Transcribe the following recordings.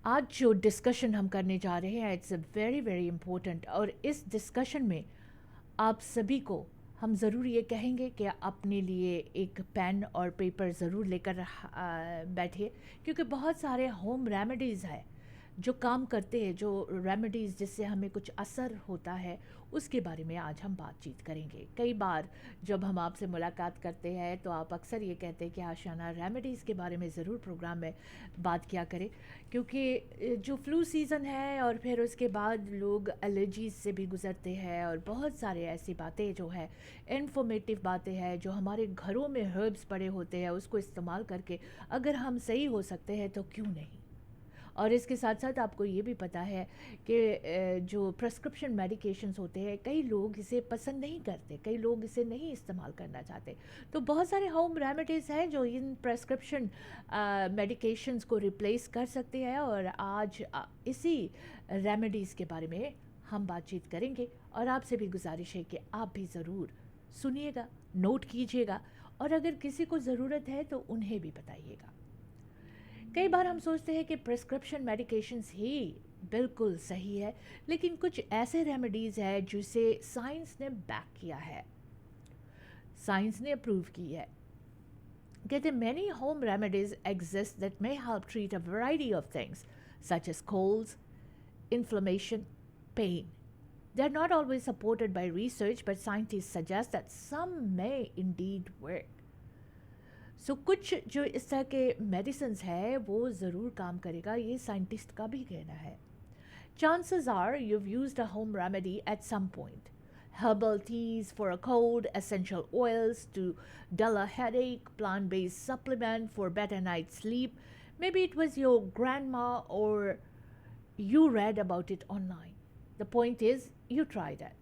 आज जो डिस्कशन हम करने जा रहे हैं इट्स वेरी वेरी इम्पोर्टेंट, और इस डिस्कशन में आप सभी को हम ज़रूर ये कहेंगे कि अपने लिए एक पेन और पेपर ज़रूर लेकर बैठिए, क्योंकि बहुत सारे होम रेमेडीज़ है जो काम करते हैं, जो रेमेडीज़ जिससे हमें कुछ असर होता है, उसके बारे में आज हम बातचीत करेंगे। कई बार जब हम आपसे मुलाकात करते हैं तो आप अक्सर ये कहते हैं कि आशाना रेमेडीज़ के बारे में ज़रूर प्रोग्राम में बात किया करें, क्योंकि जो फ्लू सीज़न है और फिर उसके बाद लोग एलर्जीज से भी गुज़रते हैं, और बहुत सारे ऐसी बातें जो है इन्फॉर्मेटिव बातें हैं जो हमारे घरों में हर्ब्स पड़े होते हैं, उसको इस्तेमाल करके अगर हम सही हो सकते हैं तो क्यों नहीं। और इसके साथ साथ आपको ये भी पता है कि जो प्रेस्क्रिप्शन मेडिकेशंस होते हैं, कई लोग इसे पसंद नहीं करते, कई लोग इसे नहीं इस्तेमाल करना चाहते। तो बहुत सारे होम रेमेडीज़ हैं जो इन प्रेस्क्रिप्शन मेडिकेशंस को रिप्लेस कर सकते हैं, और आज इसी रेमेडीज़ के बारे में हम बातचीत करेंगे। और आपसे भी गुजारिश है कि आप भी ज़रूर सुनिएगा, नोट कीजिएगा, और अगर किसी को ज़रूरत है तो उन्हें भी बताइएगा। कई बार हम सोचते हैं कि प्रिस्क्रिप्शन मेडिकेशंस ही बिल्कुल सही है, लेकिन कुछ ऐसे रेमेडीज़ है जिसे साइंस ने बैक किया है, साइंस ने अप्रूव की है। कहते many home remedies exist that may help treat a variety of things such as colds, inflammation, pain. They are not always supported by research, but scientists suggest that some may indeed work. सो कुछ जो इस तरह के medicine है वो ज़रूर काम करेगा, ये साइंटिस्ट का भी कहना है। Chances are you've used a home remedy at some point. Herbal teas for a cold, essential oils to dull a headache, plant-based supplement for better night's sleep. Maybe it was your grandma or you read about it online. The point is, you tried it.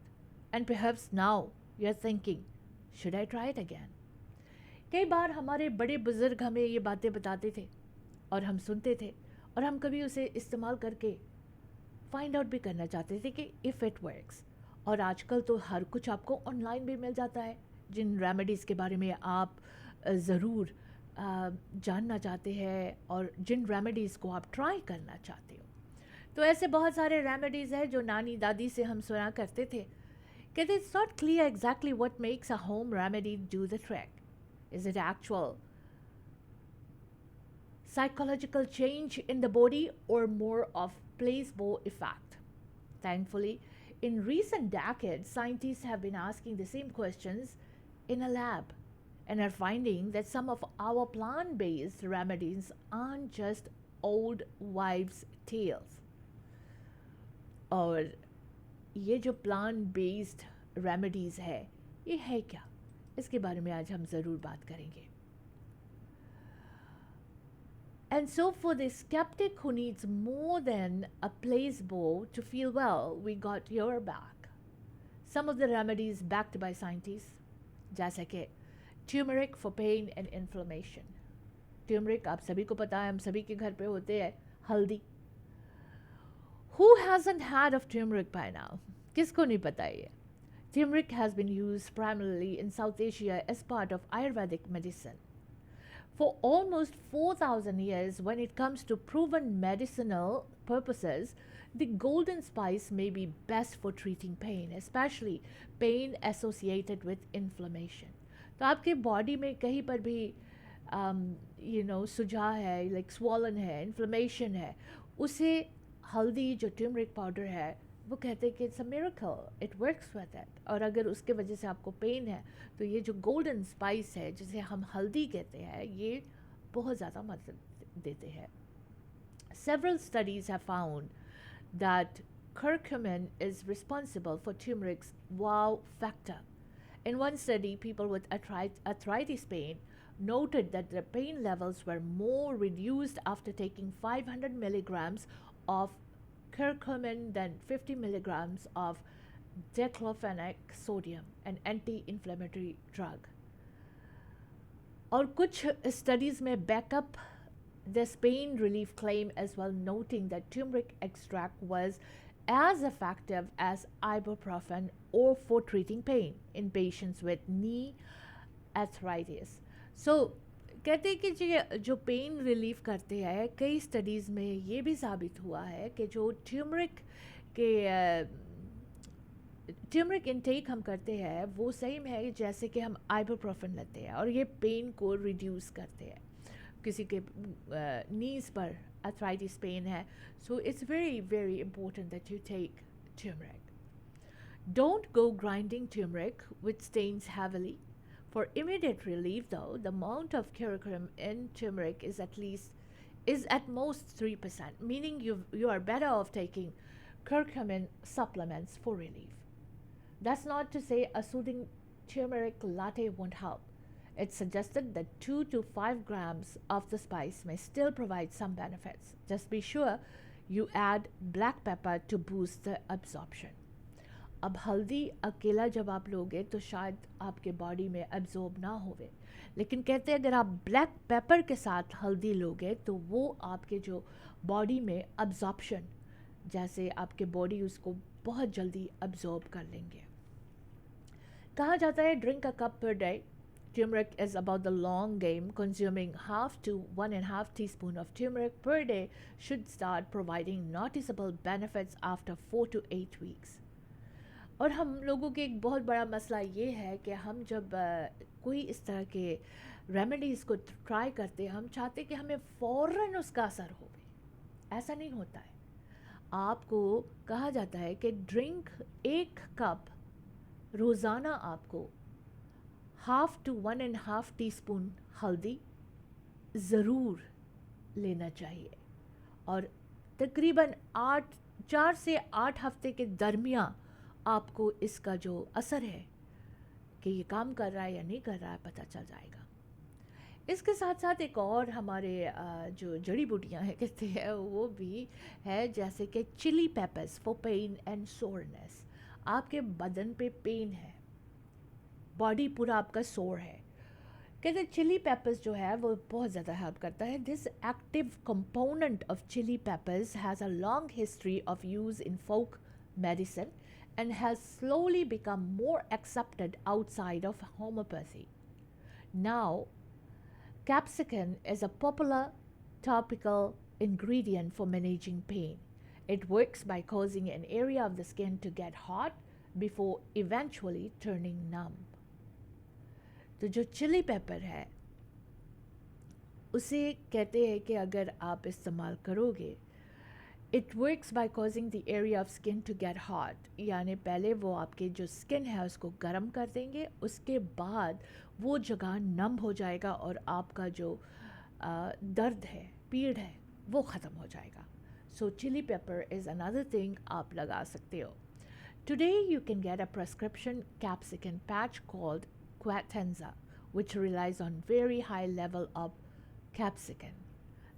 And perhaps now you're thinking, should I try it again? कई बार हमारे बड़े बुज़ुर्ग हमें ये बातें बताते थे और हम सुनते थे, और हम कभी उसे इस्तेमाल करके फाइंड आउट भी करना चाहते थे कि इफ़ इट वर्क्स। और आजकल तो हर कुछ आपको ऑनलाइन भी मिल जाता है, जिन रेमेडीज़ के बारे में आप ज़रूर जानना चाहते हैं और जिन रेमेडीज़ को आप ट्राई करना चाहते हो। तो ऐसे बहुत सारे रेमेडीज़ हैं जो नानी दादी से हम सुना करते थे। कहते it's not clear exactly what makes a home remedy do the track. Is it actual psychological change in the body or more of placebo effect? Thankfully, in recent decades, scientists have been asking the same questions in a lab and are finding that some of our plant-based remedies aren't just old wives' tales. और ये जो plant-based remedies ये है क्या? इसके बारे में आज हम ज़रूर बात करेंगे। And so for the skeptic who needs more than a placebo to feel well, we got your back. Some of the remedies backed by scientists, जैसे कि turmeric for pain and inflammation. Turmeric आप सभी को पता है, हम सभी के घर पे होते हैं। हल्दी, who hasn't had of turmeric by now? किसको नहीं पता ये? Turmeric has been used primarily in South Asia as part of Ayurvedic medicine. For almost 4,000 years, when it comes to proven medicinal purposes, the golden spice may be best for treating pain, especially pain associated with inflammation. तो आपके body में कहीं पर भी सुजा है, like swollen है, inflammation है, उसे हल्दी जो turmeric पाउडर है वो कहते हैं कि it's a miracle, it works with it. और अगर उसके वजह से आपको पेन है तो ये जो गोल्डन स्पाइस है जिसे हम हल्दी कहते हैं, ये बहुत ज़्यादा मदद देते हैं। Several studies have found that curcumin is responsible for turmeric's wow factor. In one study, people with arthritis pain noted that their pain levels were more reduced after taking 500 milligrams of curcumin than 50 milligrams of diclofenac sodium, an anti-inflammatory drug. और कुछ studies में backup this pain relief claim as well, noting that turmeric extract was as effective as ibuprofen or for treating pain in patients with knee arthritis. So कहते हैं कि जो pain relief करते हैं, कई स्टडीज़ में ये भी साबित हुआ है कि जो के ट्यूमरिक इनटेक हम करते हैं वो सही में है जैसे कि हम आइबुप्रोफेन लेते हैं और ये पेन को रिड्यूस करते हैं। किसी के नीज़ पर arthritis पेन है, so it's very very important that you take turmeric. Don't go grinding turmeric which stains heavily. For immediate relief though, the amount of curcumin in turmeric is at most 3%, meaning you are better off taking curcumin supplements for relief. That's not to say a soothing turmeric latte won't help. It's suggested that 2 to 5 grams of the spice may still provide some benefits. Just be sure you add black pepper to boost the absorption. अब हल्दी अकेला जब आप लोगे तो शायद आपके body में एब्जॉर्ब ना होवे, लेकिन कहते हैं अगर आप ब्लैक पेपर के साथ हल्दी लोगे तो वो आपके जो बॉडी में एब्जॉर्प्शन, जैसे आपके बॉडी उसको बहुत जल्दी एब्जॉर्ब कर लेंगे। कहा जाता है drink a cup per day. Turmeric is about the long game. Consuming half to 1.5 teaspoon of turmeric per day should start providing noticeable benefits after 4 to 8 weeks. और हम लोगों के एक बहुत बड़ा मसला ये है कि हम जब कोई इस तरह के रेमेडीज़ को ट्राई करते हैं, हम चाहते कि हमें फ़ौरन उसका असर हो। ऐसा नहीं होता है। आपको कहा जाता है कि ड्रिंक 1 कप रोज़ाना आपको हाफ टू 1.5 टीस्पून हल्दी ज़रूर लेना चाहिए और तकरीबन 4 से 8 हफ्ते के दरमियान आपको इसका जो असर है कि ये काम कर रहा है या नहीं कर रहा है पता चल जाएगा। इसके साथ साथ एक और हमारे जो जड़ी बूटियाँ हैं कहते हैं वो भी है, जैसे कि chilli peppers for pain and soreness. आपके बदन पे पेन है, बॉडी पूरा आपका सोर है, कहते हैं चिली पेपर्स जो है वो बहुत ज़्यादा हेल्प करता है। This active component of chilli peppers has a long history of use in folk medicine and has slowly become more accepted outside of homeopathy. Now, capsicum is a popular topical ingredient for managing pain. It works by causing an area of the skin to get hot before eventually turning numb. तो जो chilli paper है उसे कहते हैं कि अगर आप इस्तेमाल करोगे, it works by causing the area of skin to get hot, यानी पहले वो आपके जो स्किन है उसको गर्म कर देंगे, उसके बाद वो जगह नम हो जाएगा और आपका जो दर्द है, पीड़ है, वो ख़त्म हो जाएगा। So chili pepper is another thing आप लगा सकते हो। Today you can get a prescription capsicum patch called Qutenza which release on very high level of capsicum.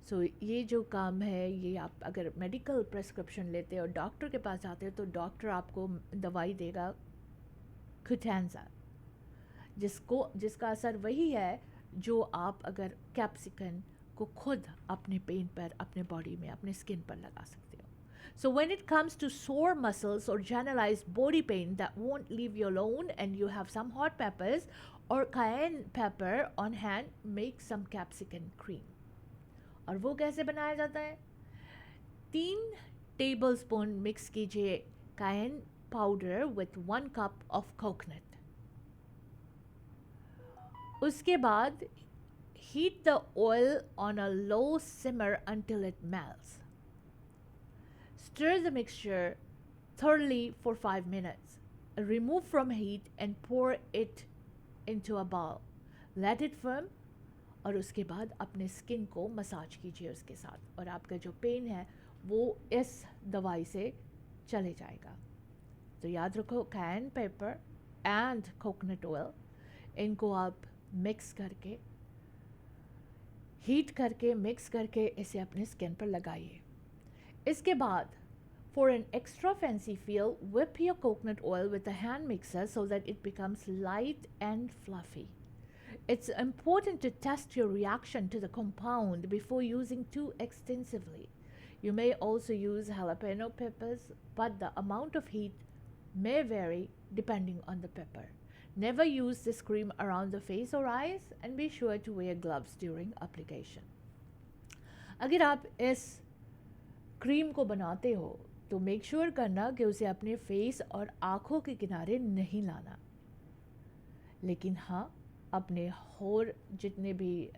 So ये जो काम है ये आप अगर मेडिकल प्रेस्क्रिप्शन लेते हो, डॉक्टर के पास जाते हो तो डॉक्टर आपको दवाई देगा क्वाटेंजा, जिसका असर वही है जो आप अगर कैप्सिकम को खुद अपने पेन पर, अपने बॉडी में, अपने स्किन पर लगा सकते हो। So when it comes to sore muscles और generalised body pain that won't leave you alone and you have some hot peppers और cayenne pepper on hand, make some capsicum cream. और वो कैसे बनाया जाता है? 3 टेबलस्पून मिक्स कीजिए cayenne powder with 1 cup of coconut. उसके बाद heat the oil on a low simmer until it melts. Stir the mixture thoroughly for 5 minutes. Remove from heat and pour it into a bowl. Let it firm और उसके बाद अपने skin को massage कीजिए उसके साथ और आपका जो पेन है वो इस दवाई से चले जाएगा। तो याद रखो कायन पेपर एंड कोकोनट ऑयल, इनको आप मिक्स करके, हीट करके, मिक्स करके इसे अपने स्किन पर लगाइए। इसके बाद for an extra fancy feel, whip your coconut oil with a hand mixer so that it becomes light and fluffy. It's important to test your reaction to the compound before using too extensively. You may also use jalapeno peppers, but the amount of heat may vary depending on the pepper. Never use this cream around the face or eyes and be sure to wear gloves during application. अगर आप इस cream को बनाते हो तो make sure करना कि उसे अपने फेस और आँखों के किनारे नहीं लाना, लेकिन हाँ अपने होर जितने भी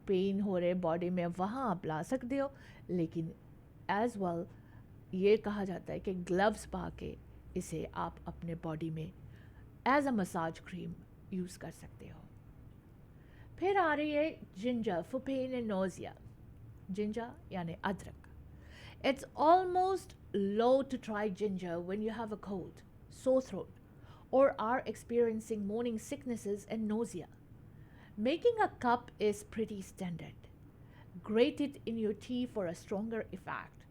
पेन हो रहे बॉडी में वहाँ आप ला सकते हो, लेकिन एज वेल ये कहा जाता है कि ग्लव्स पा के इसे आप अपने बॉडी में as a massage cream use कर सकते हो। फिर आ रही है ginger for pain and nausea. Ginger यानी अदरक। It's almost low to try ginger when you have a cold, sore throat, or are experiencing morning sicknesses and nausea. Making a cup is pretty standard. Grate it in your tea for a stronger effect.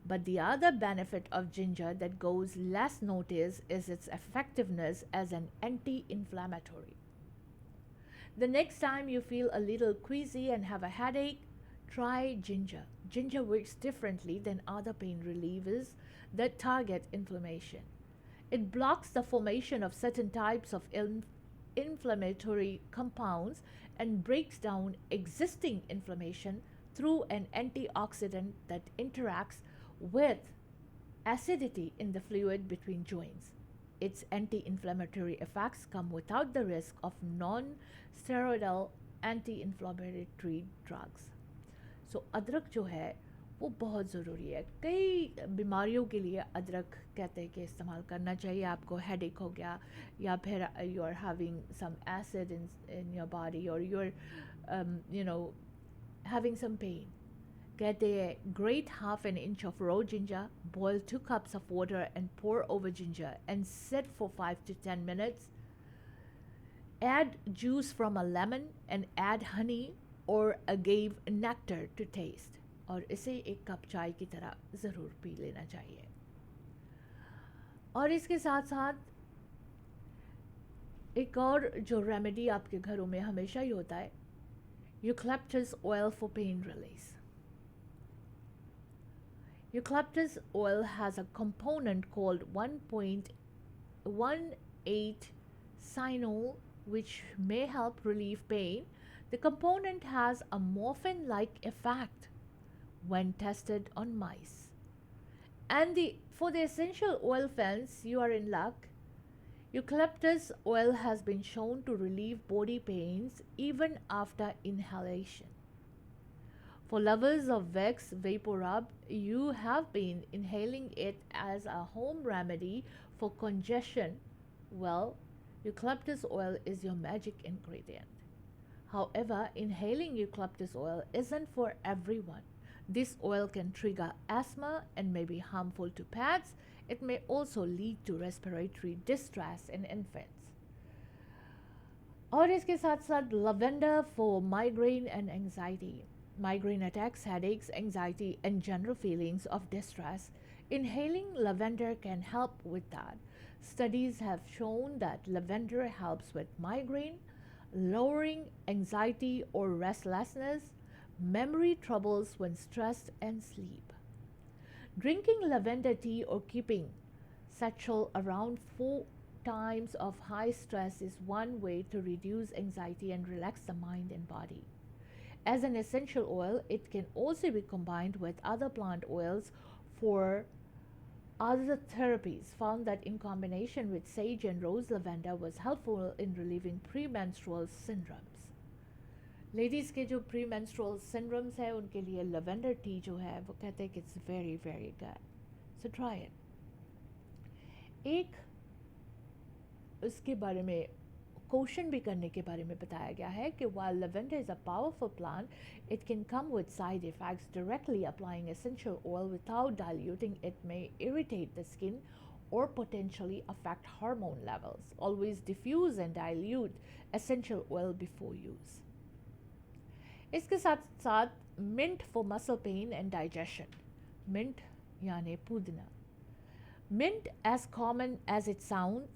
But the other benefit of ginger that goes less noticed is its effectiveness as an anti inflammatory. The next time you feel a little queasy and have a headache, try ginger. Ginger works differently than other pain relievers that target inflammation. It blocks the formation of certain types of inflammatory compounds and breaks down existing inflammation through an antioxidant that interacts with acidity in the fluid between joints. Its anti-inflammatory effects come without the risk of non-steroidal anti-inflammatory drugs. सो अदरक जो है वो बहुत ज़रूरी है। कई बीमारियों के लिए अदरक कहते हैं कि इस्तेमाल करना चाहिए। आपको हेडेक हो गया या फिर you are having some acid in your body और you are you know having some pain, कहते हैं grate half an inch of raw ginger, boil 2 cups of water and pour over ginger and sit for 5 to 10 minutes. Add juice from a lemon and add honey or agave nectar to taste, और इसे एक cup चाय की तरह ज़रूर P लेना चाहिए। और इसके साथ साथ एक और जो रेमेडी आपके घरों में हमेशा ही होता है, eucalyptus oil for pain relief. Eucalyptus oil has a component called 1.18 cyanol, which may help relieve pain. The component has a morphine-like effect when tested on mice. And for the essential oil fans, you are in luck. Eucalyptus oil has been shown to relieve body pains even after inhalation. For lovers of Vicks Vapor Rub, you have been inhaling it as a home remedy for congestion. Well, eucalyptus oil is your magic ingredient. However, inhaling eucalyptus oil isn't for everyone. This oil can trigger asthma and may be harmful to pets. It may also lead to respiratory distress in infants. और इसके साथ साथ lavender for migraine and anxiety. Migraine attacks, headaches, anxiety, and general feelings of distress. Inhaling lavender can help with that. Studies have shown that lavender helps with migraine, lowering anxiety or restlessness, memory troubles when stressed, and sleep. Drinking lavender tea or keeping satchel around 4 times of high stress is one way to reduce anxiety and relax the mind and body. As an essential oil, it can also be combined with other plant oils for other therapies. Found that in combination with sage and rose lavender was helpful in relieving premenstrual syndromes. Ladies के जो premenstrual syndromes है उनके लिए lavender tea जो है वो कहते हैं कि it's very very good. So try it. एक उसके बारे में caution भी करने के बारे में बताया गया है कि while lavender is a powerful plant, it can come with side effects. Directly applying essential oil without diluting it may irritate the skin or potentially affect hormone levels. Always diffuse and dilute essential oil before use. इसके साथ साथ mint for muscle pain and digestion. Mint यानी पुदीना. Mint, as common as it sounds,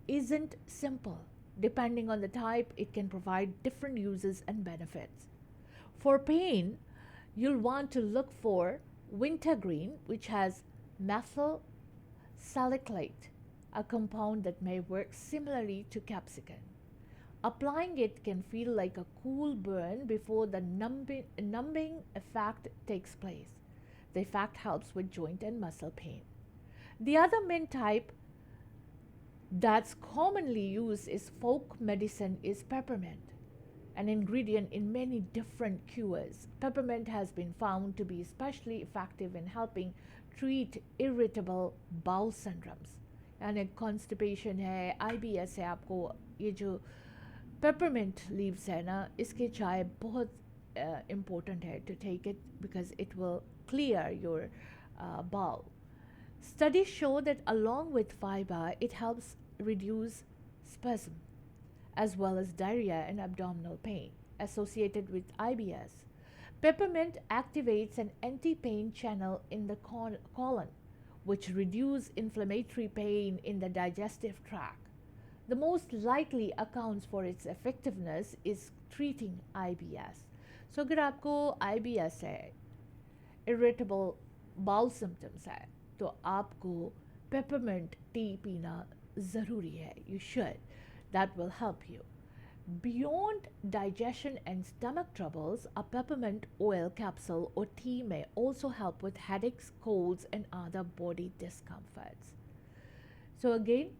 isn't simple. Depending on the type, it can provide different uses and benefits. For pain, you'll want to look for wintergreen, which has methyl salicylate, a compound that may work similarly to capsicum. Applying it can feel like a cool burn before the numbing effect takes place. The effect helps with joint and muscle pain. The other mint type that's commonly used is folk medicine is peppermint, an ingredient in many different cures. Peppermint has been found to be especially effective in helping treat irritable bowel syndromes. यानी constipation है, IBS है, आपको ये जो peppermint leaves है ना, इसके चाय बहुत इम्पोर्टेंट है to take it because it will clear your bowel. Studies show that along with fiber, it helps reduce spasm as well as diarrhea and abdominal pain associated with IBS. Peppermint activates an anti-pain channel in the colon, which reduces inflammatory pain in the digestive tract. The most likely accounts for its effectiveness is treating IBS. So अगर आपको IBS है, irritable bowel symptoms है, तो आपको peppermint tea पीना ज़रूरी है. You should. That will help you. Beyond digestion and stomach troubles, a peppermint oil capsule or tea may also help with headaches, colds, and other body discomforts. So again,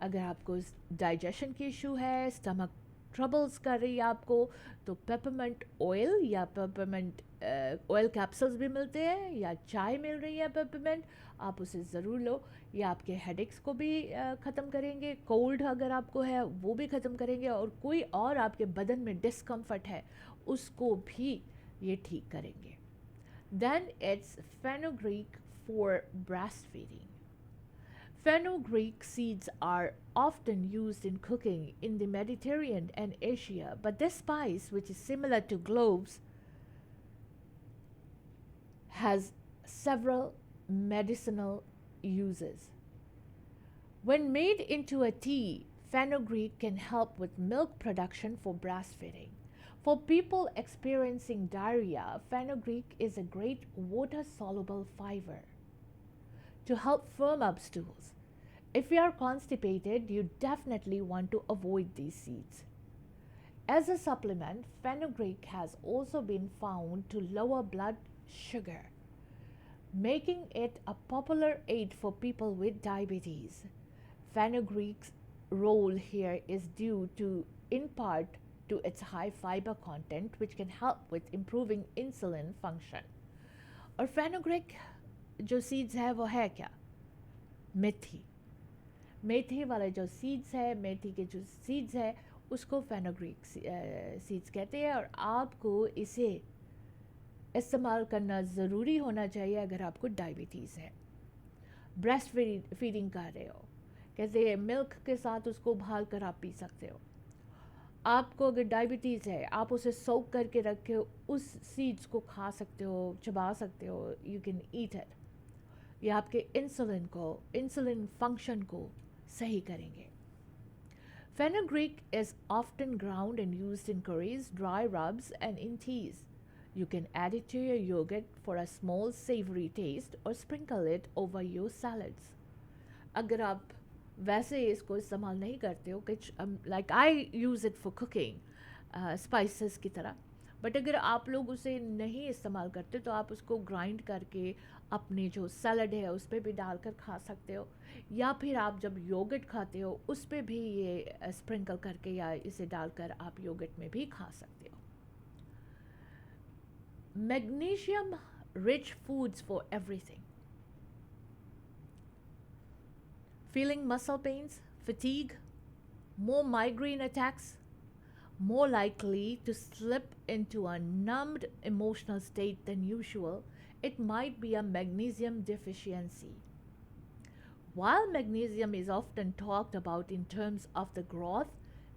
अगर आपको digestion की issue है, stomach troubles कर रही है आपको, तो peppermint oil या पेपरमेंट ऑयल कैप्सूल्स भी मिलते हैं या चाय मिल रही है पेपरमेंट, आप उसे ज़रूर लो. ये आपके हेडेक्स को भी ख़त्म करेंगे, कोल्ड अगर आपको है वो भी ख़त्म करेंगे, और कोई और आपके बदन में डिस्कम्फर्ट है उसको भी ये ठीक करेंगे. Then it's fenugreek for breast feeding. Fenugreek seeds are often used in cooking in the Mediterranean and Asia, but this spice, which is similar to cloves, has several medicinal uses. When made into a tea, fenugreek can help with milk production for breastfeeding. For people experiencing diarrhea, fenugreek is a great water-soluble fiber to help firm up stools. If you are constipated, you definitely want to avoid these seeds. As a supplement, fenugreek has also been found to lower blood sugar, making it a popular aid for people with diabetes. Fenugreek's role here is due to, in part, to its high fiber content, which can help with improving insulin function. और fenugreek जो seeds है वो है क्या? मेथी. मेथी वाले जो seeds है, मेथी के जो सीड्स है उसको फेनुग्रीक सीड्स कहते हैं, और आपको इसे इस्तेमाल करना ज़रूरी होना चाहिए अगर आपको डायबिटीज़ है, ब्रेस्ट फीडिंग कर रहे हो. कहते हैं मिल्क के साथ उसको उबाल कर आप पी सकते हो. आपको अगर डायबिटीज़ है, आप उसे सोक करके रखे उस सीड्स को खा सकते हो, चबा सकते हो. You can eat it. ये आपके इंसुलिन फंक्शन को सही करेंगे. Fenugreek is often ground and used in curries, dry rubs, and in teas. You can add it to your yogurt for a small savory taste or sprinkle it over your salads. अगर आप वैसे इसको इस्तेमाल नहीं करते हो, like I use it for cooking, spices की तरह, बट अगर आप लोग उसे नहीं इस्तेमाल करते तो आप उसको ग्राइंड करके अपने जो सैलड है उस पर भी डालकर खा सकते हो, या फिर आप जब योगर्ट खाते हो उस पर भी ये स्प्रिंकल करके या इसे डालकर आप योगर्ट में भी खा सकते हो. Magnesium rich foods for everything. Feeling muscle pains, fatigue, more migraine attacks, more likely to slip into a numbed emotional state than usual, it might be a magnesium deficiency. While magnesium is often talked about in terms of the growth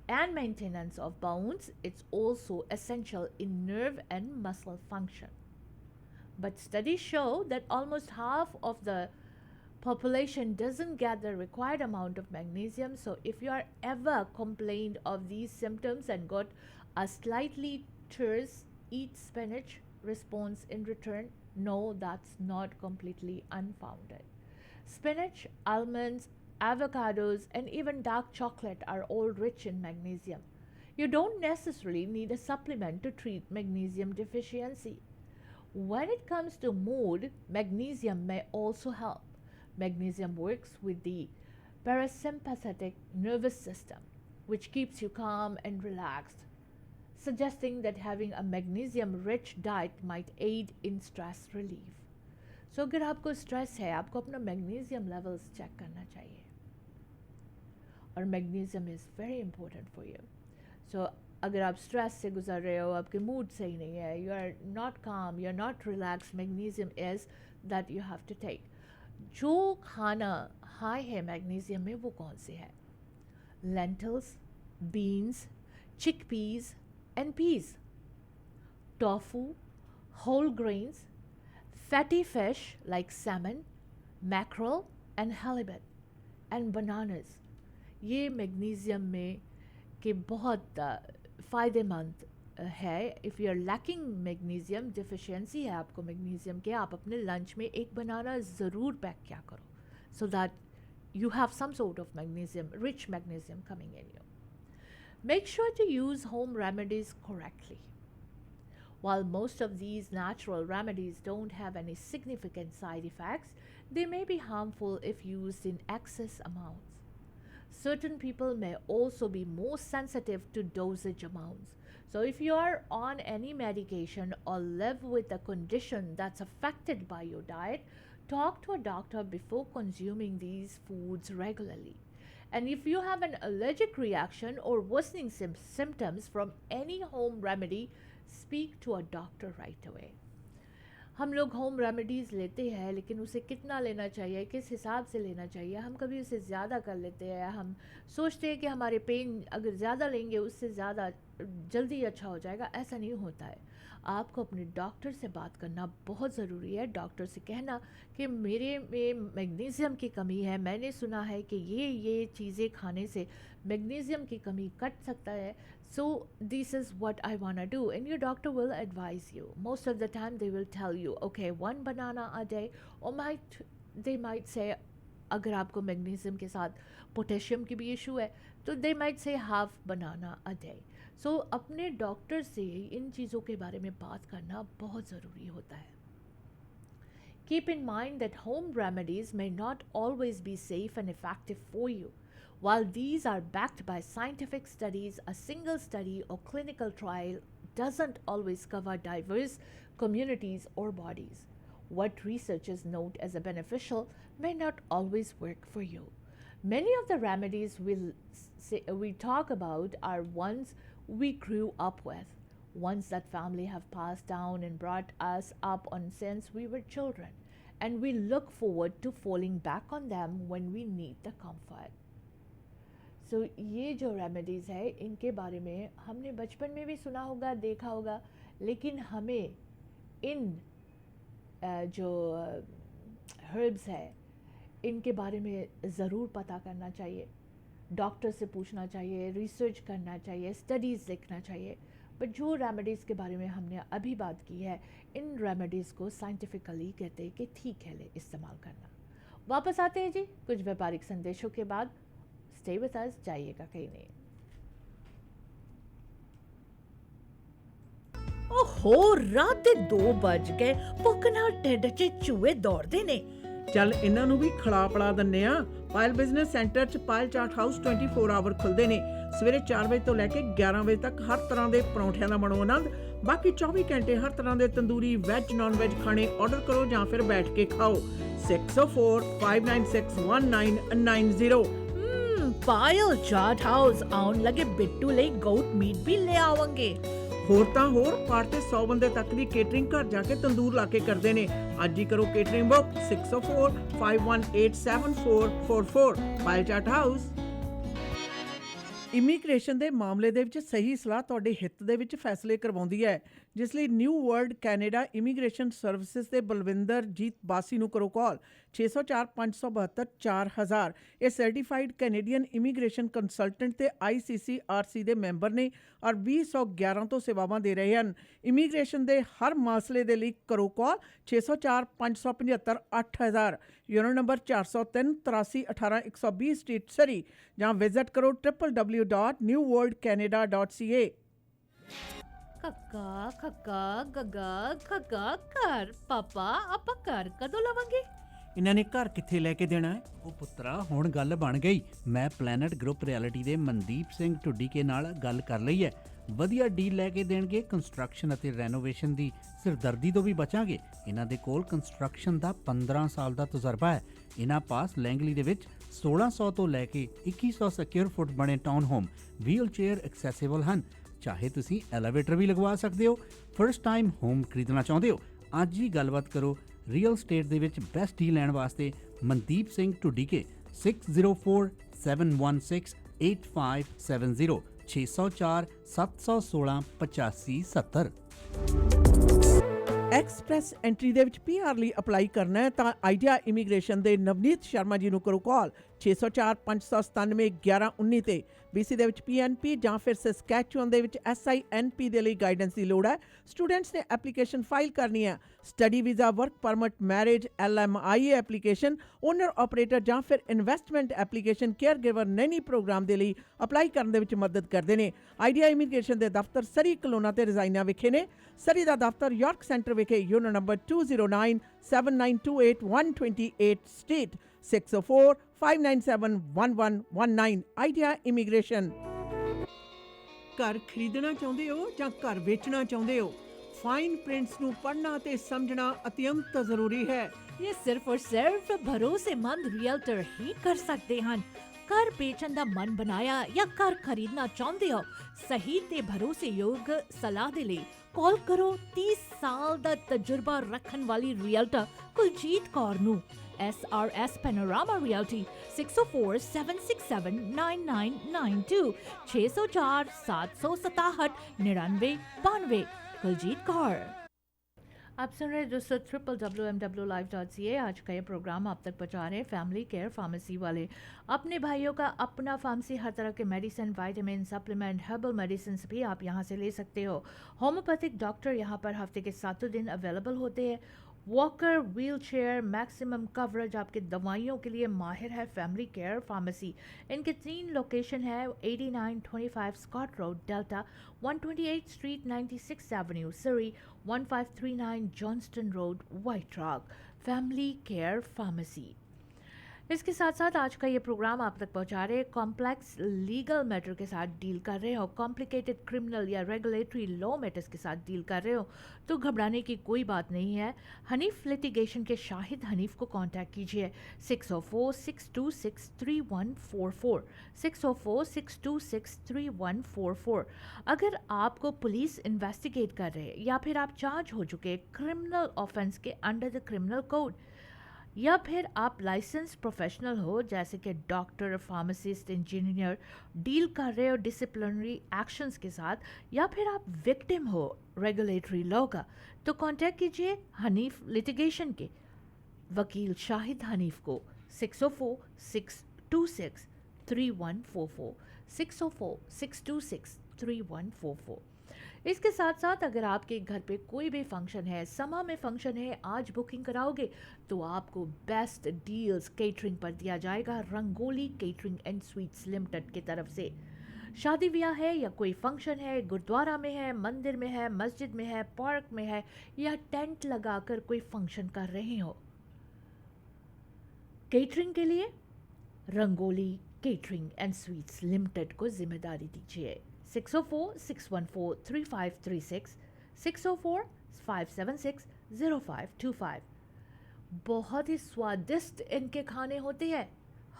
and maintenance of bones, it's also essential in nerve and muscle function. But studies show that almost half of the population doesn't get the required amount of magnesium. So if you are ever complained of these symptoms and got a slightly terse eat spinach response in return, no, that's not completely unfounded. Spinach, almonds, avocados, and even dark chocolate are all rich in magnesium. You don't necessarily need a supplement to treat magnesium deficiency. When it comes to mood, magnesium may also help. Magnesium works with the parasympathetic nervous system, which keeps you calm and relaxed, suggesting that having a magnesium rich diet might aid in stress relief. So अगर आपको stress है, आपको अपना magnesium levels check करना चाहिए. और magnesium is very important for you. So अगर आप स्ट्रेस से गुजर रहे हो, आपके मूड सही नहीं है, you are not calm, you are not relax, magnesium is that you have to take. जो खाना हाई है मैग्नीशियम में वो कौन से है? Lentils, beans, chickpeas and peas, tofu, whole grains, fatty fish like salmon, mackerel and halibut, and bananas. ये magnesium में के बहुत फ़ायदेमंद है. If you are lacking magnesium, deficiency है आपको मैग्नीशियम के, आप अपने लंच में एक बनाना ज़रूर पैक किया करो, so that you have some sort of magnesium, rich magnesium coming in you. Make sure to use home remedies correctly. While most of these natural remedies don't have any significant side effects, they may be harmful if used in excess amounts. Certain people may also be more sensitive to dosage amounts. So if you are on any medication or live with a condition that's affected by your diet, talk to a doctor before consuming these foods regularly. And if you have an allergic reaction or worsening symptoms from any home remedy, speak to a doctor right away. हम लोग home remedies लेते हैं, लेकिन उसे कितना लेना चाहिए, किस हिसाब से लेना चाहिए, हम कभी उसे ज़्यादा कर लेते हैं. हम सोचते हैं कि हमारे पेन अगर ज़्यादा लेंगे उससे ज़्यादा जल्दी अच्छा हो जाएगा. ऐसा नहीं होता है. आपको अपने डॉक्टर से बात करना बहुत ज़रूरी है. डॉक्टर से कहना कि मेरे में मैग्नीशियम की कमी है, मैंने सुना है कि ये चीज़ें खाने से मैग्नीशियम की कमी कट सकता है. So this is what I want to do, and your doctor will advise you. Most of the time they will tell you, okay, 1 banana a day, or they might say अगर आपको magnesium के साथ potassium की भी issue है तो they might say half banana a day. So अपने doctor से इन चीज़ों के बारे में बात करना बहुत ज़रूरी होता है. Keep in mind that home remedies may not always be safe and effective for you. While these are backed by scientific studies, a single study or clinical trial doesn't always cover diverse communities or bodies. What researchers note as a beneficial may not always work for you. Many of the remedies we talk about are ones we grew up with, ones that family have passed down and brought us up on since we were children, and we look forward to falling back on them when we need the comfort. So ये जो remedies है इनके बारे में हमने बचपन में भी सुना होगा, देखा होगा, लेकिन हमें इन जो हर्ब्स है इनके बारे में ज़रूर पता करना चाहिए. डॉक्टर से पूछना चाहिए, रिसर्च करना चाहिए, स्टडीज़ देखना चाहिए. बट जो रेमेडीज़ के बारे में हमने अभी बात की है, इन रेमेडीज़ को साइंटिफिकली कहते हैं कि ठीक है इस्तेमाल करना. वापस आते हैं जी कुछ व्यापारिक संदेशों के बाद. Stay with us, जाइएगा कहीं नहीं. ओहो, रात ਦੇ 2 ਵੱਜ ਗਏ, ਭੁੱਖ ਨਾਲ ਢਿੱਡ 'ਚ ਚੂਹੇ ਦੌੜਦੇ ਨੇ. ਚੱਲ ਇਹਨਾਂ ਨੂੰ ਵੀ ਖਿਲਾ ਪਿਲਾ ਦਿੰਨੇ ਆ. ਪਾਇਲ ਬਿਜ਼ਨਸ ਸੈਂਟਰ 'ਚ ਪਾਇਲ ਚਾਟ ਹਾਊਸ 24 ਆਵਰ ਖੁੱਲ੍ਹਦੇ ਨੇ. ਸਵੇਰੇ 4 ਵਜੇ ਤੋਂ ਲੈ ਕੇ 11 ਵਜੇ ਤੱਕ ਹਰ ਤਰ੍ਹਾਂ ਦੇ ਪਰੌਂਠਿਆਂ ਦਾ ਬਣੋ ਆਨੰਦ. ਬਾਕੀ 24 ਘੰਟੇ ਹਰ ਤਰ੍ਹਾਂ ਦੇ ਤੰਦੂਰੀ, ਵੈਜ, ਨਾਨ ਵੈਜ ਖਾਣੇ ਆਰਡਰ ਕਰੋ ਜਾਂ ਫਿਰ ਬੈਠ ਕੇ ਖਾਓ. 604-596-1990. ਪਾਇਲ ਚਾਟ ਹਾਊਸ ਆਉਣ ਲੱਗੇ ਬਿੱਟੂ ਲਈ ਗੋਟ ਮੀਟ ਵੀ ਲੈ ਆਵਾਂਗੇ. ਹੋਰ ਤਾਂ ਹੋਰ, ਪਾਰ ਤੇ 100 ਬੰਦੇ ਤੱਕ ਦੀ ਕੇਟਰਿੰਗ ਘਰ ਜਾ ਕੇ ਤੰਦੂਰ ਲਾ ਕੇ ਕਰਦੇ ਨੇ. ਅੱਜ ਹੀ ਕਰੋ ਕੇਟਰਿੰਗ ਬੁੱਕ 604-518-7444. ਪਾਇਲ ਚਾਟ ਹਾਊਸ. ਇਮੀਗ੍ਰੇਸ਼ਨ ਦੇ ਮਾਮਲੇ ਦੇ ਵਿੱਚ ਸਹੀ ਸਲਾਹ ਤੁਹਾਡੇ ਹਿੱਤ ਦੇ ਵਿੱਚ ਫੈਸਲੇ ਕਰਵਾਉਂਦੀ ਹੈ, ਜਿਸ ਲਈ new world Canada immigration services ਦੇ ਬਲਵਿੰਦਰ ਜੀਤ ਬਾਸੀ ਨੂੰ ਕਰੋ ਕਾਲ 604 572 4000। ਇਹ ਸਰਟੀਫਾਈਡ ਕੈਨੇਡੀਅਨ ਇਮੀਗ੍ਰੇਸ਼ਨ ਕੰਸਲਟੈਂਟ ਤੇ ICCRC ਦੇ ਮੈਂਬਰ ਨੇ ਔਰ 2011 ਤੋਂ ਸੇਵਾਵਾਂ ਦੇ ਰਹੇ ਹਨ। ਇਮੀਗ੍ਰੇਸ਼ਨ ਦੇ ਹਰ ਮਸਲੇ ਦੇ ਲਈ ਕਰੋ ਕਾਲ 604 575 8000, ਯੂਨੋ ਨੰਬਰ 403 83 18 120 ਸਟਰੀਟ ਸਰੀ, ਜਾਂ ਵਿਜ਼ਿਟ ਕਰੋ www.newworldcanada.ca। ਕੱਕਾ ਖੱਕਾ ਗੱਗਾ ਖੱਗਾ ਘਰ ਪਾਪਾ ਆਪਾਂ ਘਰ ਕਦੋਂ ਲਵਾਂਗੇ? ਇਹਨਾਂ ਨੇ ਘਰ ਕਿੱਥੇ ਲੈ ਕੇ ਦੇਣਾ ਹੈ? ਉਹ ਪੁੱਤਰਾ ਹੁਣ ਗੱਲ ਬਣ ਗਈ। ਮੈਂ ਪਲੈਨਟ ਗਰੁੱਪ ਰਿਐਲਿਟੀ ਦੇ ਮਨਦੀਪ ਸਿੰਘ ਢੁੱਡੀਕੇ ਨਾਲ ਗੱਲ ਕਰ ਲਈ ਹੈ। ਵਧੀਆ ਡੀਲ ਲੈ ਕੇ ਦੇਣਗੇ। ਕੰਸਟਰਕਸ਼ਨ ਅਤੇ ਰੈਨੋਵੇਸ਼ਨ ਦੀ ਸਿਰਦਰਦੀ ਤੋਂ ਵੀ ਬਚਾਂਗੇ। ਇਹਨਾਂ ਦੇ ਕੋਲ ਕੰਸਟਰਕਸ਼ਨ ਦਾ 15 ਸਾਲ ਦਾ ਤਜਰਬਾ ਹੈ। ਇਹਨਾਂ ਪਾਸ ਲੈਂਗਲੀ ਦੇ ਵਿੱਚ 1600 ਤੋਂ ਲੈ ਕੇ 2100 ਸਕੁਅਰ ਫੁੱਟ ਬਣੇ town home wheelchair accessible ਹਨ। ਚਾਹੇ ਤੁਸੀਂ ਐਲੀਵੇਟਰ ਵੀ ਲਗਵਾ ਸਕਦੇ ਹੋ। ਫਰਸਟ ਟਾਈਮ ਹੋਮ ਖਰੀਦਣਾ ਚਾਹੁੰਦੇ ਹੋ? ਅੱਜ ਹੀ ਗੱਲਬਾਤ ਕਰੋ। ਰੀਅਲ ਸਟੇਟ ਦੇ ਵਿੱਚ ਬੈਸਟ ਡੀਲ ਲੈਣ ਵਾਸਤੇ ਮਨਦੀਪ ਸਿੰਘ ਢੁੱਡੀਕੇ 6047168570 604 716 8570। ਐਕਸਪ੍ਰੈਸ ਐਂਟਰੀ ਦੇ ਵਿੱਚ PR ਲਈ ਅਪਲਾਈ ਕਰਨਾ ਹੈ ਤਾਂ ਆਈਡੀਆ ਇਮੀਗ੍ਰੇਸ਼ਨ ਦੇ ਨਵਨੀਤ ਸ਼ਰਮਾ ਜੀ ਨੂੰ ਕਰੋ ਕਾਲ 604 597 1119 ਤੇ। BC ਦੇ ਵਿੱਚ PNP ਜਾਂ ਫਿਰ ਸਸਕੈਚੁਅਨ ਦੇ ਵਿੱਚ SINP ਦੇ ਲਈ ਗਾਈਡੈਂਸ ਦੀ ਲੋੜ ਹੈ। ਸਟੂਡੈਂਟਸ ਨੇ ਐਪਲੀਕੇਸ਼ਨ ਫਾਈਲ ਕਰਨੀ ਹੈ। Study visa, work permit, marriage, LMIA application, owner operator ਜਾਂ ਫਿਰ investment application, caregiver nanny programme ਦੇ ਲਈ ਅਪਲਾਈ ਕਰਨ ਦੇ ਵਿੱਚ ਮਦਦ ਕਰਦੇ ਨੇ। ਆਈਡੀਆ ਇਮੀਗ੍ਰੇਸ਼ਨ ਦੇ ਦਫ਼ਤਰ ਸਰੀ ਕਲੋਨਾ ਤੇ ਰਜ਼ਾਈਨਾ ਵਿਖੇ ਨੇ। ਸਰੀ ਦਾ ਦਫ਼ਤਰ ਯਾਰਕ ਸੈਂਟਰ ਵਿਖੇ you know number 209 7928 128 street 604 597 1119। Idea immigration. ਘਰ ਖਰੀਦਣਾ ਚਾਹੁੰਦੇ ਹੋ ਜਾਂ ਘਰ ਵੇਚਣਾ ਚਾਹੁੰਦੇ ਹੋ? ਫਾਈਨ ਪ੍ਰਿੰਟਸ ਨੂੰ ਪੜ੍ਹਨਾ ਤੇ ਸਮਝਣਾ ਅਤਿਅੰਤ ਜ਼ਰੂਰੀ ਹੈ। ये सिर्फ और सिर्फ भरोसेमंद रियल्टर ही कर सकते हैं। घर बेचन दा मन बनाया या घर खरीदना चाहते हो? सही ते भरोसेयोग सलाह दे लई कॉल करो 30 साल दा तजुर्बा रखन वाली रियल्टर कुलजीत कौर नू। SRS Panorama Realty 604 767 9992 604 767 9992। Kuljeet Kaur. आप सुन रहे दोस्तों www.mwlive.ca। आज का ये प्रोग्राम आप तक पहुंचा रहे हैं फैमिली केयर फार्मेसी वाले। अपने भाइयों का अपना फार्मेसी, हर तरह के medicine, vitamin, supplement, herbal medicine भी आप यहां से ले सकते हो। होम्योपैथिक डॉक्टर यहां पर हफ्ते के 7 दिन अवेलेबल होते हैं। Walker, wheel chair, maximum coverage आपके दवाइयों के लिए माहिर है फैमिली केयर फार्मेसी। इनके 3 लोकेशन है 8925 Scott Road Delta, 128 Street 96 Avenue Surrey, 1539 Johnston Road White Rock. Family Care Pharmacy. इसके साथ साथ आज का ये प्रोग्राम आप तक पहुंचा रहे कॉम्प्लेक्स लीगल मैटर के साथ डील कर रहे हो, कॉम्प्लिकेटेड क्रिमिनल या रेगुलेटरी लॉ मैटर्स के साथ डील कर रहे हो तो घबराने की कोई बात नहीं है। हनीफ लिटिगेशन के शाहिद हनीफ को कांटेक्ट कीजिए 604-626-3144 604-626-3144। अगर आपको पुलिस इन्वेस्टिगेट कर रहे या फिर आप चार्ज हो चुके क्रिमिनल ऑफेंस के अंडर द क्रिमिनल कोड, या फिर आप लाइसेंस प्रोफेशनल हो जैसे कि डॉक्टर, फार्मासिस्ट, इंजीनियर, डील कर रहे हो डिसिप्लिनरी एक्शंस के साथ, या फिर आप विक्टिम हो रेगुलेटरी लॉ का, तो कांटेक्ट कीजिए हनीफ लिटिगेशन के वकील शाहिद हनीफ को 604-626-3144 604-626-3144। इसके साथ साथ अगर आपके घर पे कोई भी फंक्शन है, समा में फंक्शन है, आज बुकिंग कराओगे तो आपको बेस्ट डील्स केटरिंग पर दिया जाएगा rangoli catering and sweets limited की तरफ से। शादी ब्याह है या कोई फंक्शन है, गुरुद्वारा में है, मंदिर में है, मस्जिद में है, पार्क में है, या टेंट लगाकर कोई फंक्शन कर रहे हो, केटरिंग के लिए rangoli catering and sweets limited को जिम्मेदारी दीजिए। 604-614-3536 604-576-0525। बहुत ही स्वादिष्ट इनके खाने होते हैं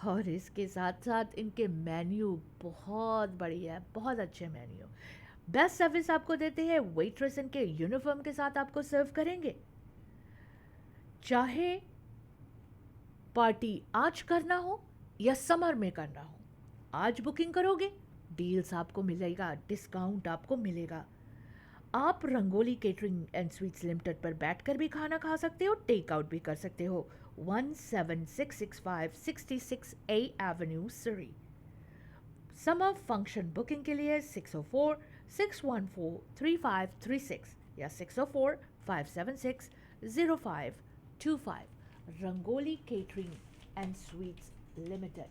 और इसके साथ साथ इनके मेन्यू बहुत बढ़िया है, बहुत अच्छे मेन्यू। बेस्ट सर्विस आपको देते हैं। वेट्रेस इनके यूनिफॉर्म के साथ आपको सर्व करेंगे। चाहे पार्टी आज करना हो या समर में करना हो, आज बुकिंग करोगे डील्स आपको मिलेगा, डिस्काउंट आपको मिलेगा। आप rangoli catering and sweets limited पर बैठकर भी खाना खा सकते हो, टेक आउट भी कर सकते हो। 17665 66 A एवेन्यू, सरी। समर फंक्शन बुकिंग के लिए 604-614-3536 या 604-576-0525। Rangoli catering and sweets limited.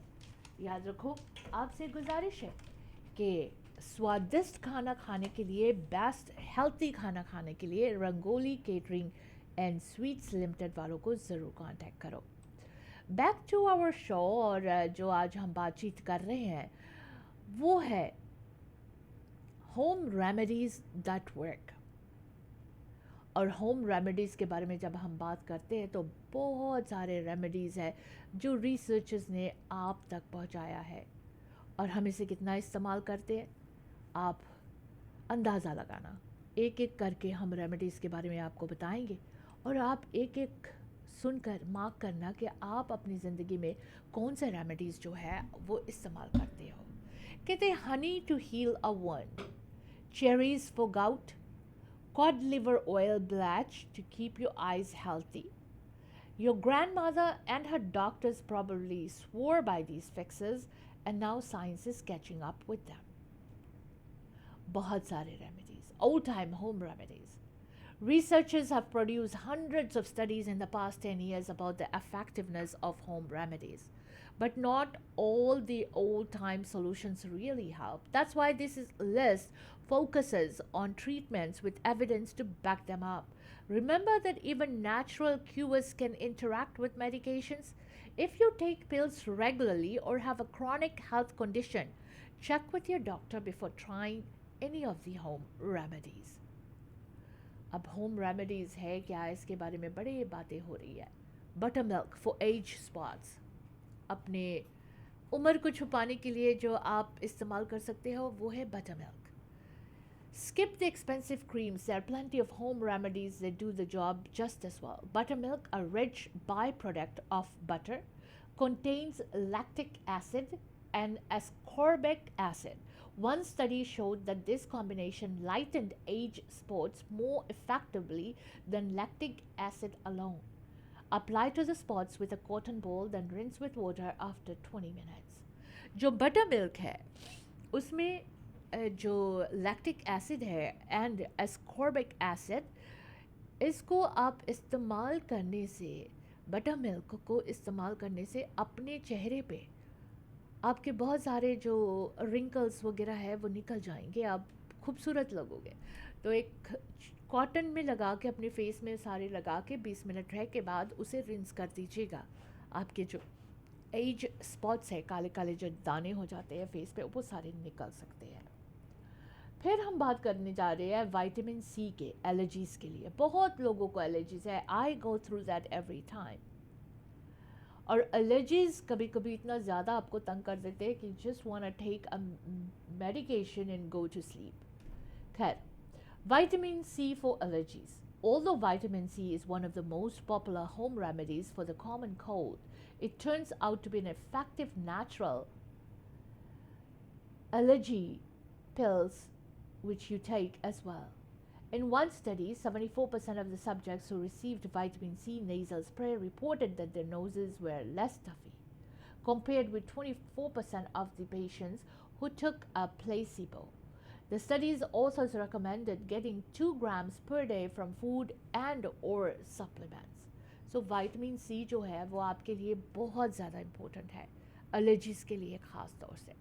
याद रखो, आपसे गुजारिश है कि स्वादिष्ट खाना खाने के लिए, बेस्ट हेल्थी खाना खाने के लिए rangoli catering and sweets limited वालों को ज़रूर कांटेक्ट करो। बैक टू आवर शो, और जो आज हम बातचीत कर रहे हैं वो है होम रेमेडीज़ दैट वर्क। और होम रेमेडीज़ के बारे में जब हम बात करते हैं तो बहुत सारे रेमेडीज़ हैं जो रिसर्चर्स ने आप तक पहुंचाया है, और हम इसे कितना इस्तेमाल करते हैं आप अंदाज़ा लगाना। एक एक करके हम रेमेडीज़ के बारे में आपको बताएंगे, और आप एक एक सुनकर मार्क करना कि आप अपनी ज़िंदगी में कौन से रेमेडीज़ जो है वो इस्तेमाल करते हो। कहते हैं honey to heal a wound, cherries for gout, cod liver oil blatch to keep your eyes healthy. Your grandmother and her doctors probably swore by these fixes, and now science is catching up with them. बहुत सारे remedies, old time home remedies. Researchers have produced hundreds of studies in the past 10 years about the effectiveness of home remedies. But not all the old time solutions really help. That's why this list focuses on treatments with evidence to back them up. Remember that even natural cures can interact with medications. If you take pills regularly or have a chronic health condition, check with your doctor before trying any of the home remedies. अब home remedies है क्या, इसके बारे में बड़ी बातें हो रही है। Butter milk for as spots, अपने उम्र को छुपाने के लिए जो आप इस्तेमाल कर सकते हो वो है butter milk. Skip the expensive creams. There are plenty of home remedies that do the job just as well. Buttermilk, a rich byproduct of butter, contains lactic acid and ascorbic acid. One study showed that this combination lightened age spots more effectively than lactic acid alone. Apply to the spots with a cotton ball, then rinse with water after 20 minutes. जो buttermilk है उसमें जो lactic acid है and ascorbic acid, इसको आप इस्तेमाल करने से, बटर मिल्क को इस्तेमाल करने से अपने चेहरे पे आपके बहुत सारे जो रिंकल्स वगैरह है वो निकल जाएंगे, आप खूबसूरत लगोगे। तो एक कॉटन में लगा के अपने फेस में सारे लगा के 20 मिनट रह के बाद उसे रिंस कर दीजिएगा। आपके जो एज स्पॉट्स है, काले काले जो दाने हो जाते हैं फेस पे, वो सारे निकल सकते हैं। फिर हम बात करने जा रहे हैं विटामिन सी के, एलर्जीज़ के लिए। बहुत लोगों को एलर्जीज़ है, I go through that every time. और एलर्जीज़ कभी कभी इतना ज़्यादा आपको तंग कर देते हैं कि just want to take a medication and go to sleep. खैर, vitamin C for allergies. Although vitamin C is one of the most popular home remedies for the common cold, it turns out to be an effective natural allergy pills which you take as well. In one study, 74% of the subjects who received vitamin C nasal spray reported that their noses were less stuffy, compared with 24% of the patients who took a placebo. The studies also recommended getting 2 grams per day from food and or supplements. So vitamin C जो है वो आपके लिए बहुत ज़्यादा important है, allergies के लिए ख़ास तौर से.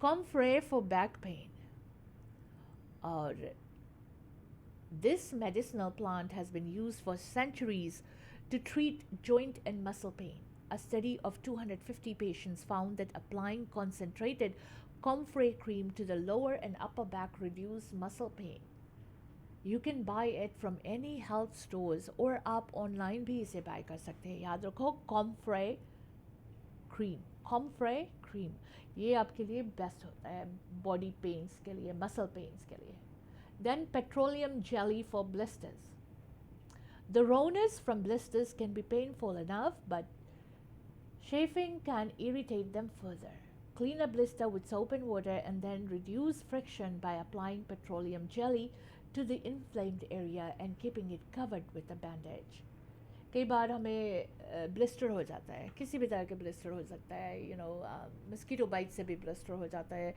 Comfrey for back pain. Or this medicinal plant has been used for centuries to treat joint and muscle pain. A study of 250 patients found that applying concentrated comfrey cream to the lower and upper back reduced muscle pain. You can buy it from any health stores और आप online भी इसे bye कर सकते हैं. याद रखो, comfrey cream ये आपके लिए बेस्ट होता है बॉडी पेन्स के लिए, मसल पेन्स के लिए. Then petroleum jelly for blisters. The rawness from blisters can be painful enough, but chafing can irritate them further. Clean a blister with soap and water and then reduce friction by applying petroleum jelly to the inflamed area and keeping it covered with a bandage. कई बार हमें blister हो जाता है, किसी भी तरह के blister हो सकता है, मस्कीटो बाइट से भी ब्लिस्टर हो जाता है,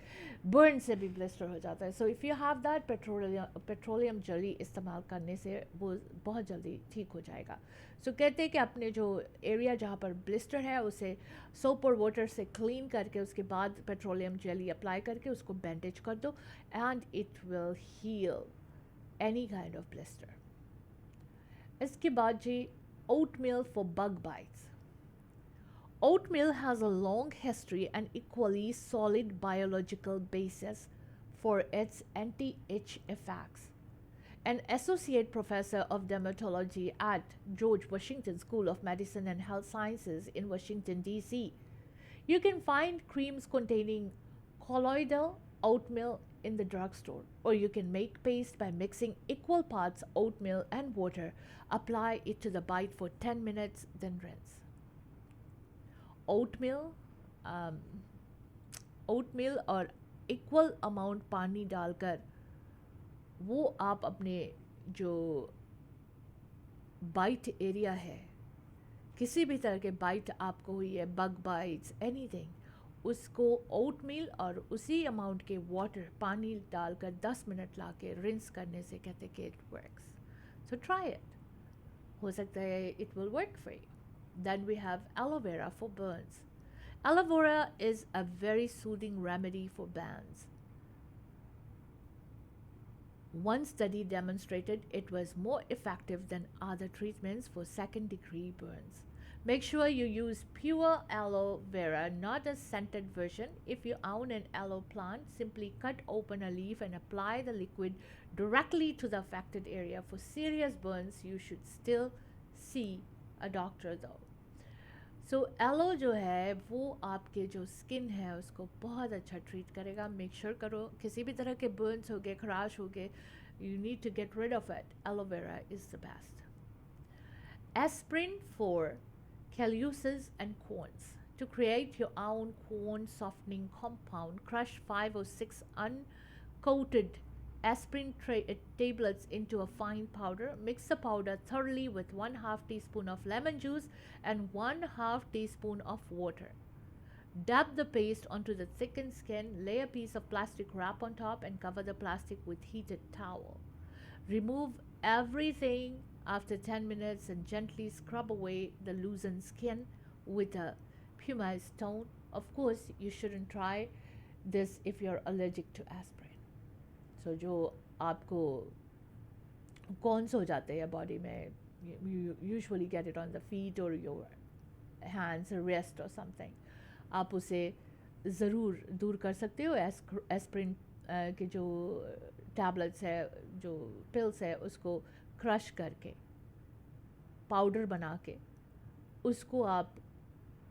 बर्न से भी ब्लिस्टर हो जाता है. So if you have that petroleum जली इस्तेमाल करने से वो बहुत जल्दी ठीक हो जाएगा. सो कहते हैं कि अपने जो एरिया जहाँ पर ब्लिस्टर है उसे सोप और वाटर से क्लीन करके उसके बाद पेट्रोलियम जेली अप्लाई करके उसको बैंडेज कर दो and it will heal any kind of blister. इसके बाद जी oatmeal for bug bites. Oatmeal has a long history and equally solid biological basis for its anti-itch effects. An associate professor of dermatology at George Washington School of Medicine and Health Sciences in Washington, D.C. You can find creams containing colloidal oatmeal in the drugstore, or you can make paste by mixing equal parts oatmeal and water. Apply it to the bite for 10 minutes, then rinse. oatmeal और equal amount पानी डालकर वो आप अपने जो bite area है, किसी भी तरह के बाइट आपको हुई है, बग बाइट्स एनीथिंग, उसको ओटमील और उसी अमाउंट के वाटर पानी डालकर 10 मिनट ला के रिंस करने से कहते कि it works. So try it, हो सकता है it will work for you. Then we have aloe vera for burns. Aloe vera is a very soothing remedy for burns. One study demonstrated it was more effective than other treatments for second-degree burns. Make sure you use pure aloe vera, not a scented version. If you own an aloe plant, simply cut open a leaf and apply the liquid directly to the affected area. For serious burns, you should still see a doctor though. So aloe जो है वो आपके जो skin है उसको बहुत अच्छा treat करेगा. मेक श्योर करो किसी भी तरह के बर्न्स हो गए, खराश हो गए, you need to get rid of it. Aloe vera is the best. Aspirin for calluses and corns. To create your own corn softening compound, crush 5 or 6 uncoated aspirin tablets into a fine powder. Mix the powder thoroughly with 1/2 teaspoon of lemon juice and 1/2 teaspoon of water. Dab the paste onto the thickened skin, lay a piece of plastic wrap on top and cover the plastic with heated towel. Remove everything after 10 minutes and gently scrub away the loosened skin with a pumice stone. Of course, you shouldn't try this if you're allergic to aspirin. So जो आपको cons हो जाते हैं body में, you usually get it on the feet or your hands or wrist or something, आप उसे ज़रूर दूर कर सकते हो. एस्प्रिन के जो टैबलेट्स है, जो पिल्स है, उसको क्रश करके पाउडर बना के उसको आप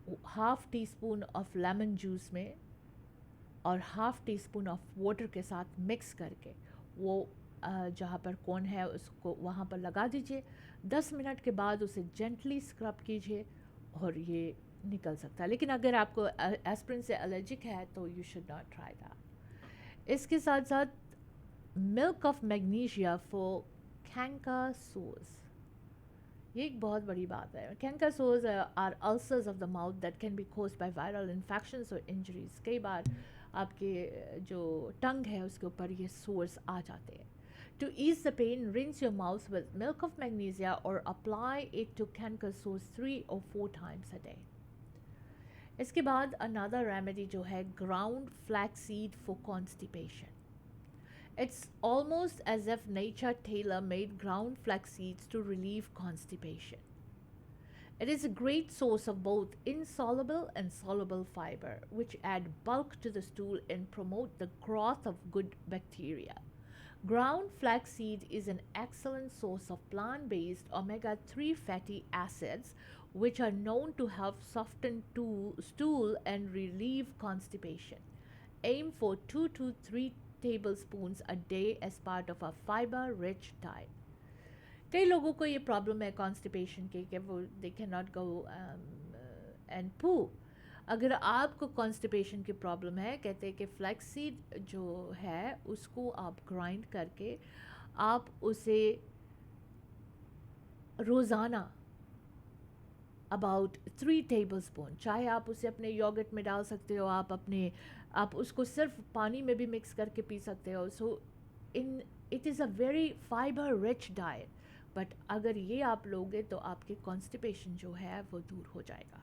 1/2 टीस्पून ऑफ लेमन जूस में और 1/2 टीस्पून ऑफ वाटर के साथ मिक्स करके वो जहाँ पर कौन है उसको वहाँ पर लगा दीजिए. 10 मिनट के बाद उसे जेंटली स्क्रब कीजिए और ये निकल सकता है. लेकिन अगर आपको एस्प्रिन से एलर्जिक है तो you should not try that. इसके साथ साथ milk of magnesia for canker sores. ये एक बहुत बड़ी बात है. Canker sores are ulcers of the mouth that can be caused by viral infections और इंजरीज. कई बार आपके जो टंग है उसके ऊपर ये सोर्स आ जाते हैं. To ease the pain, rinse your mouth with milk of magnesia or apply it to canker sores 3 or 4 times a day. इसके बाद another remedy जो है ground flaxseed for constipation. It's almost as if nature tailor-made ground flax seeds to relieve constipation. It is a great source of both insoluble and soluble fiber, which add bulk to the stool and promote the growth of good bacteria. Ground flaxseed is an excellent source of plant-based omega-3 fatty acids, which are known to help soften stool and relieve constipation. Aim for 2 to 3 tablespoons a day as part of a fiber-rich diet. कई लोगों को ये problem है constipation की कि वो they can not go and पू. अगर आपको कॉन्स्टिपेशन की प्रॉब्लम है, कहते हैं कि फ्लैक्सीड जो है उसको आप ग्राइंड करके आप उसे रोज़ाना अबाउट 3 टेबलस्पून, चाहे आप उसे अपने योगर्ट में डाल सकते हो, आप उसको सिर्फ पानी में भी मिक्स करके पी सकते हो. So it is a very fibre rich diet, but अगर ये आप लोगे तो आपके कॉन्स्टिपेशन जो है वो दूर हो जाएगा.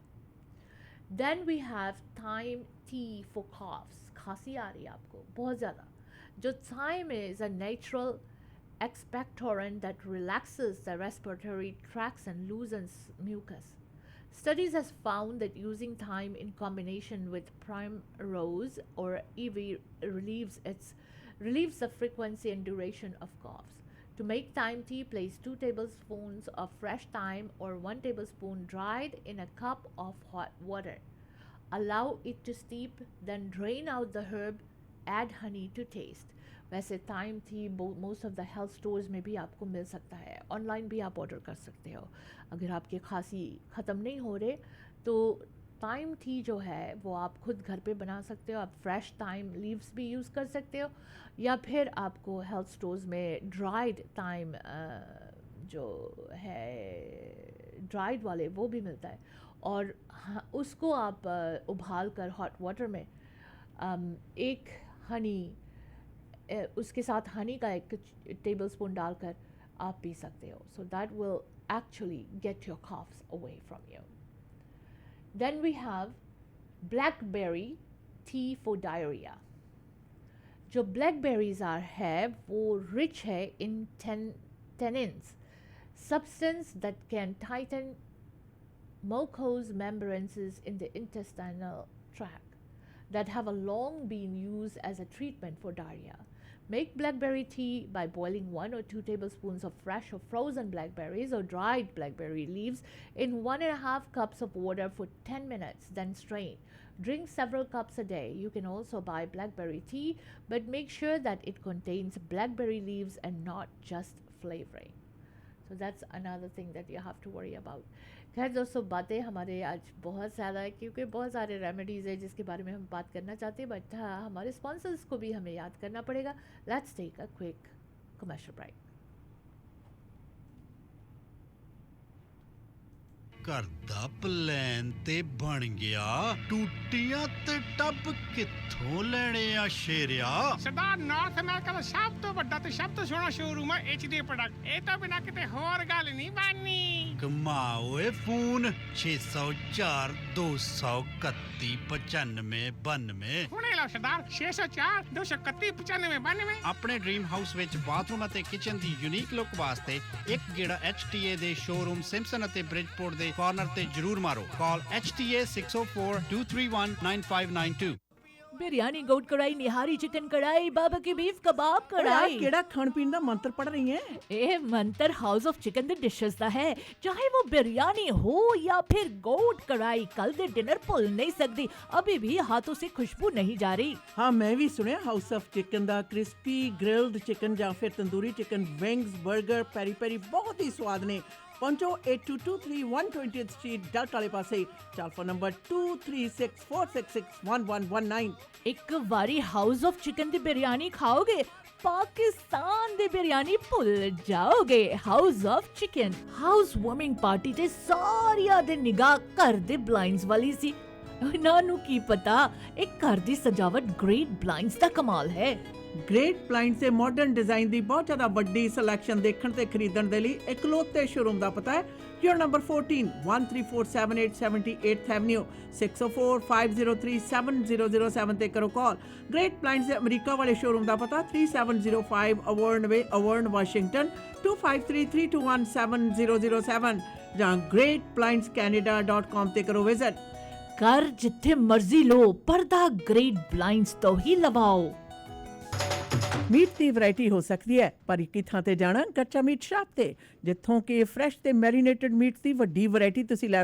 Then we have thyme tea for coughs. खांसी आ रही है आपको बहुत ज़्यादा, जो thyme is a natural expectorant that relaxes the respiratory tracts and loosens mucus. Studies has found that using thyme in combination with primrose or EV relieves the frequency and duration of coughs. To make thyme tea, place 2 tablespoons of fresh thyme or 1 tablespoon dried in a cup of hot water. Allow it to steep, then drain out the herb. Add honey to taste. वैसे time थी most of the health stores में भी आपको मिल सकता है, online भी आप order कर सकते हो. अगर आपके खांसी ख़त्म नहीं हो रहे तो टाइम थी जो है वो आप खुद घर पे बना सकते हो. आप फ्रेश टाइम लीव्स भी यूज़ कर सकते हो, या फिर आपको हेल्थ स्टोर्स में ड्राइड टाइम जो है ड्राइड वाले वो भी मिलता है, और उसको आप उबाल कर हॉट वाटर में एक हनी उसके साथ हनी का 1 टेबलस्पून डालकर आप पी सकते हो. So that will actually get your coughs away from you. Then we have blackberry tea for diarrhoea. जो ब्लैकबेरीज है वो रिच है इन tannins, substance that can tighten mucous membranes in the intestinal tract that have a long been used as a treatment for diarrhea. Make blackberry tea by boiling 1 or 2 tablespoons of fresh or frozen blackberries or dried blackberry leaves in 1.5 cups of water for 10 minutes, then strain. Drink several cups a day. You can also buy blackberry tea, but make sure that it contains blackberry leaves and not just flavoring. So that's another thing that you have to worry about. खैर दोस्तों, बातें हमारे आज बहुत ज़्यादा है क्योंकि बहुत सारे रेमेडीज़ है जिसके बारे में हम बात करना चाहते हैं, बट हमारे स्पॉन्सर्स को भी हमें याद करना पड़ेगा. Let's take a quick commercial break. घर दा प्लान ते बन गया, टूटियां ते टब कित्थों लेने आ शेरिया? सरदार नॉर्थ अमेरिका दा सब तो बड़ा ते सब तो सोहना शोरूम है HD प्रोडक्ट. ए तो बिना किते होर गल नहीं बननी. कमाओ ए फोन 604 231 9592. हुणे लो सरदार 604 231 9592. ਆਪਣੇ ਡ੍ਰੀਮ ਹਾਊਸ ਵਿੱਚ ਬਾਥਰੂਮ ਅਤੇ ਕਿਚਨ ਦੀ ਯੂਨੀਕ ਲੁੱਕ ਵਾਸਤੇ ਇੱਕ ਗੇੜਾ HTA ਦੇ ਸ਼ੋਰੂਮ ਸਿੰਪਸਨ ਅਤੇ ਬ੍ਰਿਜਪੋਰਟ ਦੇ ਕਾਰਨਰ ਤੇ ਜ਼ਰੂਰ ਮਾਰੋ. ਕਾਲ HTA 604 231 9592. बिरयानी गोट कढ़ाई, निहारी चिकन कढ़ाई, बारबेक्यू बीफ कबाब कढ़ाई. ਕਿਹੜਾ ਖਾਣ ਪੀਣ ਦਾ ਮੰਤਰ ਪੜ ਰਹੀ ਹੈ? ਇਹ ਮੰਤਰ ਹਾਊਸ ਆਫ ਚਿਕਨ ਦੇ ਡਿਸ਼ਸ ਦਾ ਹੈ. ਚਾਹੇ वो बिरयानी हो या फिर गोट कढ़ाई, कल दे डिनर भूल नहीं सकती. अभी भी हाथों से खुशबू नहीं जा रही. ਹਾਂ, ਮੈਂ ਵੀ ਸੁਣਿਆ house of chicken the crispy grilled chicken ਜਾਂ ਫਿਰ ਤੰਦੂਰੀ ਚਿਕਨ, ਵਿੰਗਸ, 버ਗਰ, ਪੈਰੀ ਪੈਰੀ ਬਹੁਤ ਹੀ ਸਵਾਦ ਨੇ. ਪਹੁੰਚੋ 8223 120th ਸਟਰੀਟ ਡਲਟ ਵਾਲੇ ਪਾਸੇ. Telephone number 2364661119. ਇੱਕ ਵਾਰੀ ਹਾਊਸ ਆਫ ਚਿਕਨ ਦੀ ਬਿਰਿਆਨੀ ਖਾਓਗੇ, ਪਾਕਿਸਤਾਨ ਦੀ ਬਿਰਿਆਨੀ ਭੁੱਲ ਜਾਓਗੇ. House of chicken. House warming party ਤੇ ਸਾਰਿਆਂ ਦੇ ਨਿਗਾਹ ਘਰ ਦੇ ਬਲਾਈਂਡਸ ਵਾਲੀ ਸੀ. ਇਹਨਾਂ ਨੂੰ ਕੀ ਪਤਾ ਇਹ ਘਰ ਦੀ ਸਜਾਵਟ ਗ੍ਰੇਟ ਬਲਾਈਂਡਸ ਦਾ ਕਮਾਲ ਹੈ. ਗ੍ਰੇਟ ਬਲਾਈਂਡਸ ਦੇ ਮਾਡਰਨ ਡਿਜ਼ਾਈਨ ਦੀ ਬਹੁਤ ਜ਼ਿਆਦਾ ਵੱਡੀ ਸਿਲੈਕਸ਼ਨ ਦੇਖਣ ਤੇ ਖਰੀਦਣ ਦੇ ਲਈ ਇਕਲੌਤੇ ਸ਼ੋਰੂਮ ਦਾ ਪਤਾ ਹੈ ਯੂਰ ਨੰਬਰ 14 13478 78th ਐਵਨਿਊ 6045037007 ਤੇ ਕਰੋ ਕਾਲ. ਗ੍ਰੇਟ ਬਲਾਈਂਡਸ ਦੇ ਅਮਰੀਕਾ ਵਾਲੇ ਸ਼ੋਰੂਮ ਦਾ ਪਤਾ 3705 ਅਵਰਨ ਵੇ, ਅਵਰਨ, ਵਾਸ਼ਿੰਗਟਨ 2533217007 ਜਾਂ greatblindscanada.com ਤੇ ਕਰੋ ਵਿਜ਼ਿਟ. ਘਰ ਜਿੱਥੇ ਮਰਜ਼ੀ ਲੋ, ਪਰਦਾ ਗ੍ਰੇਟ ਬਲਾਈਂਡਸ ਤੋਂ ਹੀ ਲਵਾਓ. ਮੀਟ ਦੀ ਵੈਰਾਈਟੀ ਹੋ ਸਕਦੀ ਹੈ, ਪਰ ਇੱਕ ਹੀ ਥਾਂ ਤੇ ਜਾਣਾ, ਕੱਚਾ ਮੀਟ ਸ਼ਾਪ ਤੇ, ਜਿੱਥੋਂ ਕਿ ਫਰੈਸ਼ ਤੇ ਮੈਰੀਨੇਟਡ ਮੀਟ ਦੀ ਵੱਡੀ ਵੈਰਾਈਟੀ ਤੁਸੀਂ ਲੈ